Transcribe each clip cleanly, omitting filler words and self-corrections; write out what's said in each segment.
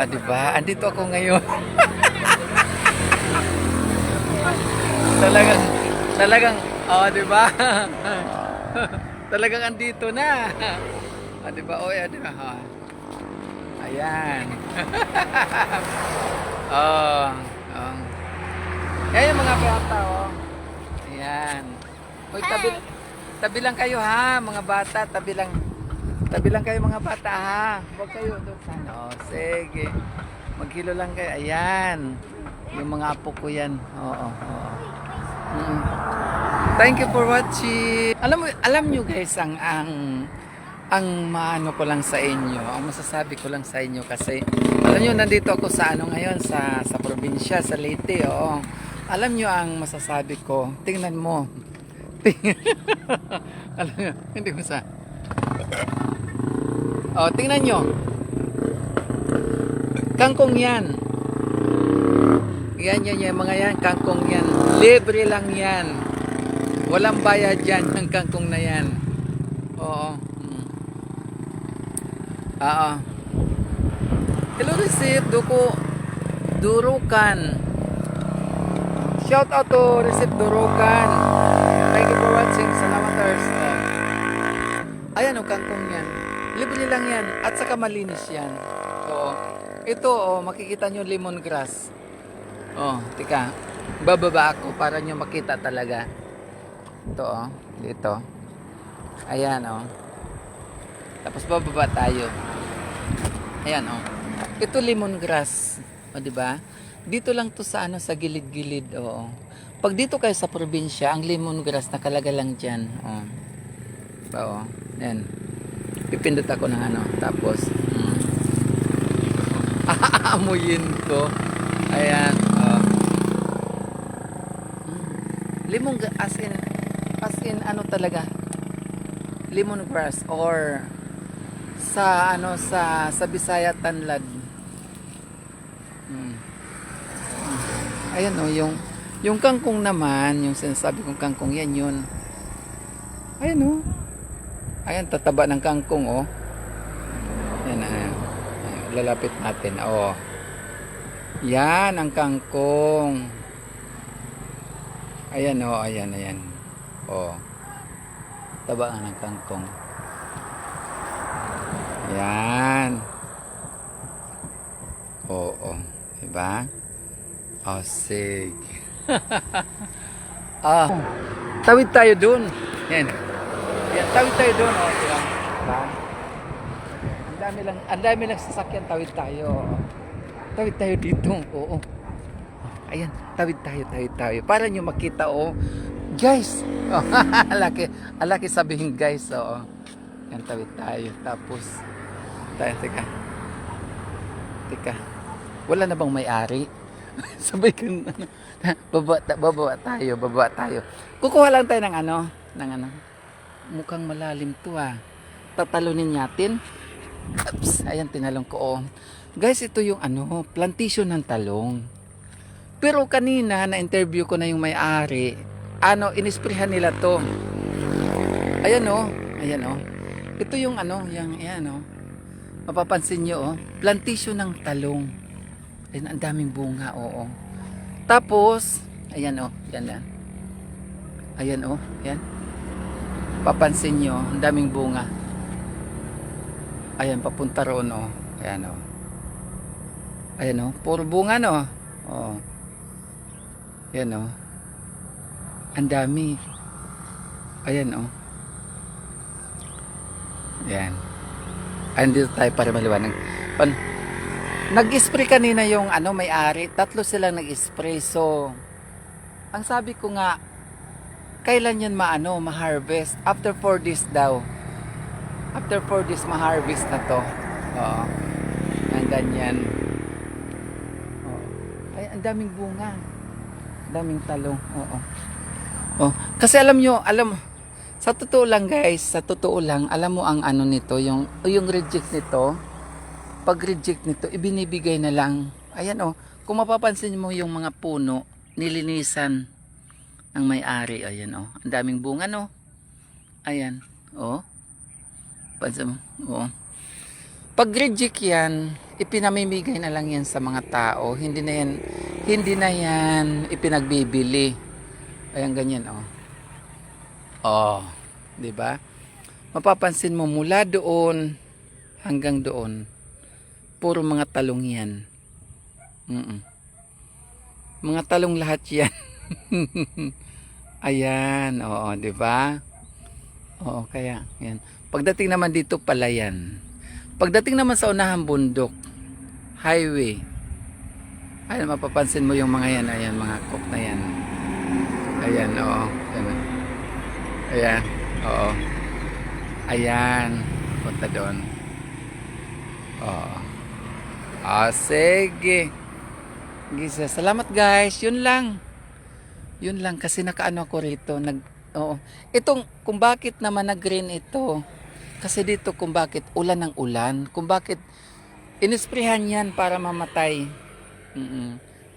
Diba? Andito ako ngayon. Talagang, talagang, diba? Talagang andito na. Diba? Diba? Ayan. Oh, oh. Ayan yung mga bata, oh. Ayan. Uy, tabi lang kayo ha, mga bata. Tabi lang kayo mga bata ha. Huwag kayo doon. Oh, sige. Maghilo lang kayo. Ayan. Yung mga apo ko yan. Oo, oo. Mm. Thank you for watching. Alam nyo guys, ang maano ko lang sa inyo, ang masasabi ko lang sa inyo kasi alam nyo, nandito ako sa ngayon, sa probinsya, sa Leyte, oo. Alam nyo ang masasabi ko, tingnan mo. Alam nyo, hindi mo sa... tingnan nyo. Kangkong yan. Yan, mga yan, kangkong yan. Libre lang yan. Walang bayad yan, ang kangkong na yan. Oo. Hello, Recep Durukan. Shout out to Recep Durukan. Thank you for watching. Salamaters. Ayan o, kangkong yan. Libre lang yan. At saka malinis yan. Ito makikita nyo lemongrass. Tika. Bababa ako para nyo makita talaga. Ito dito. Ayan Tapos bababa tayo. Ayan Ito lemongrass. Di ba? Dito lang to sa sa gilid-gilid. Pag dito kayo sa probinsya, ang lemongrass nakalaga lang diyan. Diba? Ayan. Pipindot ako ng tapos aamuyin ko. Ayan. Lemongrass as in talaga? Lemongrass or sa sa Bisaya tanlad. Ayan yung kangkong naman, yung sinasabi kong kangkong yan yun. Ayan ayan, tataba ng kangkong Ayan lalapit natin yan ang kangkong. Ayan ayan taba nga ng kangkong. Yan. Diba? Sige. Tawid tayo dun. Yan. Tawid tayo dun. Diba? Ang dami lang sasakyan. Tawid tayo. Tawid tayo dito. Ayan. Tawid tayo. Para nyo makita, guys. Alaki sabihin guys. Yan, tawid tayo. Tapos teka. Wala na bang may-ari? Sabay ko baba tayo. Kukuha lang tayo ng mukhang malalim to Tatalunin natin. Oops, ayan, tinalong ko Guys, ito yung plantation ng talong. Pero kanina na-interview ko na yung may-ari. Inisprehan nila to. Ayan Ayan Ito yung mapapansin nyo plantation ng talong. Ayan, ang daming bunga Tapos ayan yan. Ayan yan. Papansin nyo, ang daming bunga. Ayan, papunta roon Ayan Ayan puro bunga Yan ang dami. Ayan Yan. Andito tayo para maliwanag. Nag-spray kanina yung may-ari. 3 silang nag-spray. So, ang sabi ko nga, kailan yan ma-harvest? After 4 days daw. After 4 days ma-harvest na to. Ang ganyan. Ay, ang daming bunga. Daming talong. Kasi sa totoo lang guys, alam mo ang nito, yung reject nito, pag reject nito, ibinibigay na lang. Ayan kung mapapansin mo yung mga puno, nilinisan ng may-ari. Ayan ang daming bunga Ayan pansin mo Pag reject yan, ipinamimigay na lang yan sa mga tao. Hindi na yan ipinagbibili. Ayan, ganyan, oh. Oh, 'di ba? Mapapansin mo mula doon hanggang doon, puro mga talong yan. Mga talong lahat yan. Ayan, oo, 'di ba? Oo, kaya yan. Pagdating naman dito pala yan. Pagdating naman sa unahang bundok, highway. Ayan, mapapansin mo yung mga yan, ayan, mga cook na yan. Ayan, oo. Ayan. Ayan, oo. Ayan, punta doon. Oo. Ah, sige. Gisa, salamat guys. Yun lang. Yun lang kasi nakaano ako rito. Oo. Itong kung bakit naman nag-green ito. Kasi dito kung bakit ulan ng ulan. Kung bakit inisprehan yan para mamatay.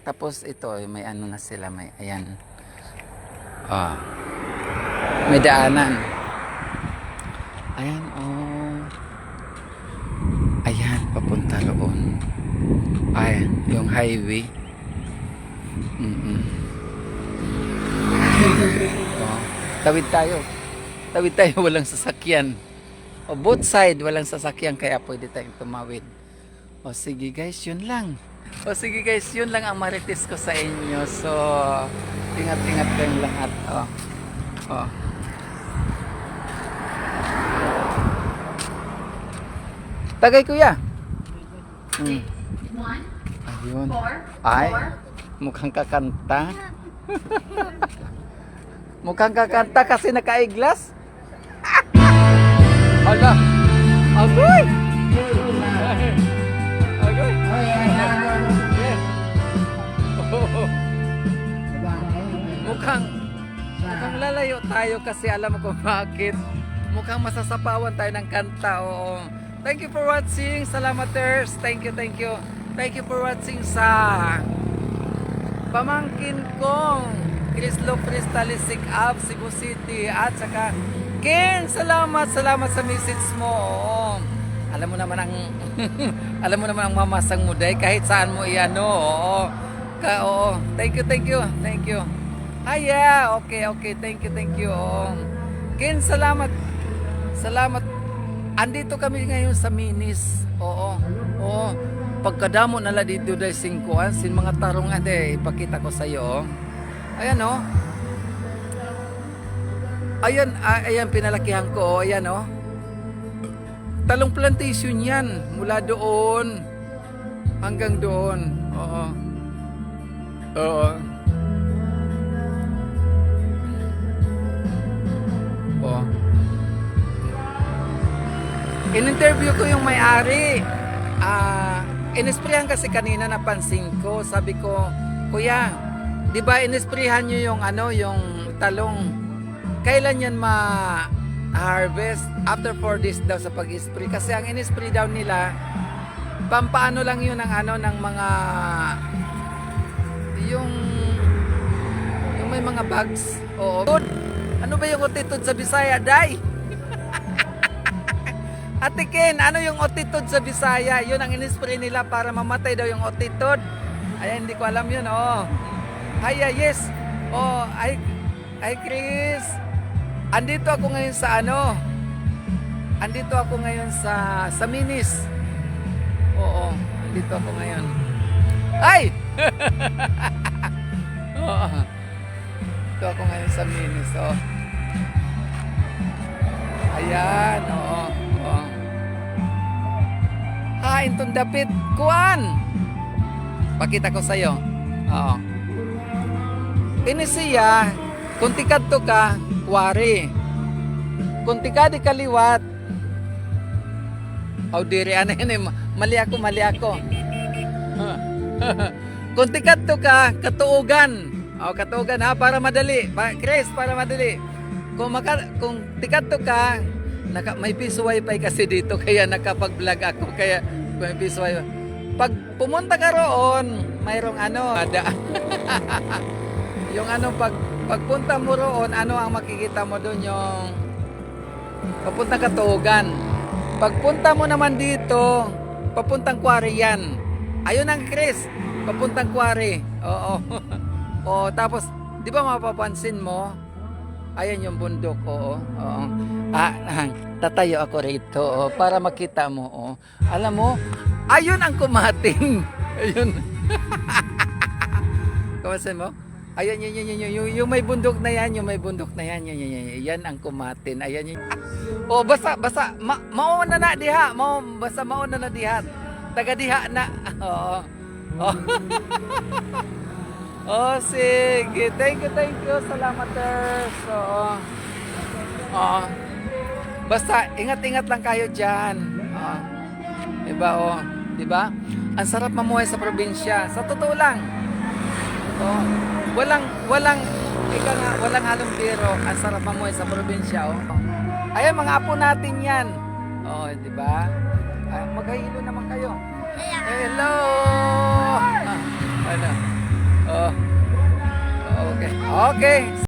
Tapos ito may ano na sila, may ayan. Ah. May daanan. Ayan, oh. Ayan, papunta roon. Ayan, yung highway. Oh, tawid tayo. Tawid tayo, walang sasakyan. O, both side, walang sasakyan, kaya pwede tayong tumawid. O, sige guys, yun lang. O, sige guys, yun lang ang marites ko sa inyo. So, ingat-ingat kayong lahat. O. O. Tagay kuya. Ayun. Ay, mukhang kakanta. Mukhang kakanta kasi naka-eyeglass. Hala. Agoy. Agoy. Mukhang lalayo tayo kasi alam mo kung bakit. Mukhang masasapawan tayo ng kanta. Oo. Thank you for watching. Salamaters. Thank you. Thank you for watching sa pamangkin kong Crislo Cristalistic Up, Cebu City. At saka Ken, salamat sa message mo. Oo. Alam mo naman ang alam mo naman ang mamasang muday kahit saan mo iyan. Oo. Oo. Thank you. Ah, yeah. Okay. Thank you. Oo. Ken, salamat. Andito kami ngayon sa Minis. Oo. Pagkadamo nala dito dahil 5 sin mga tarong ade, ipakita ko sa iyo. Ayan oh. Ayan pinalakihan ko. Ayan oh. Talong plantation yan mula doon hanggang doon. Oo. Oo. In-interview ko yung may-ari. Inisprehan kasi kanina napansin ko. Sabi ko, kuya, di ba inisprehan nyo yung yung talong? Kailan yan ma-harvest? After 4 days daw sa pag-spray. Kasi ang in-spray daw nila, pampaano lang yun ng mga yung may mga bugs. Oo. Ano ba yung attitude sa Bisaya, Day? Ate Ken, ano yung otitude sa Bisaya? Yun ang in-spray nila para mamatay daw yung otitude. Ay, hindi ko alam yun, oh. Ay, yes. Oh, ay Chris. Andito ako ngayon sa Andito ako ngayon sa Minis. Oo, andito ako ngayon. Ay! Oo. Andito ako ngayon sa Minis, oh. Ayan, oo. Intong dapit kuan. Pakita ko sa iyo. Oo. Ini siya kung tikadto ka kuwari. Kung tikadi kaliwat. Aw diri ano yun, mali ako. Kung tikadto ka katuugan. Katuugan ha para madali. Chris, para madali. Kung tikadto ka may piso wifi kasi dito kaya nakapag-vlog ako kaya may piso wifi. Pag pumunta ka roon, mayroong ada. Yung pagpunta mo roon, ang makikita mo doon yung papunta ka Tuugan. Pagpunta mo naman dito, Papuntang Quarry yan. Ayun ang Chris. Papuntang Quarry. Oo. Oo, tapos, di ba mapapansin mo? Ayan yung bundok, oo. Oo. Tatayo ako rito, para makita mo, Alam mo, ayun ang kumating. Ayun. Kawasan mo? Ayun, yung may bundok na yan, yung may bundok na yan, yan ang kumatin. Ayan yun. Basta, mauna na diha, basta mauna na diha. Taga diha na. Oo. Sige. Thank you. Salamaters. Oo. Basta, ingat-ingat lang kayo dyan. Diba, Diba? Ang sarap mamuhay sa probinsya. Sa totoo lang. Walang halong biro. Ang sarap mamuhay sa probinsya, Ayan, mga apo natin yan. Diba? Maghahilo naman kayo. Hello! Ano? Okay.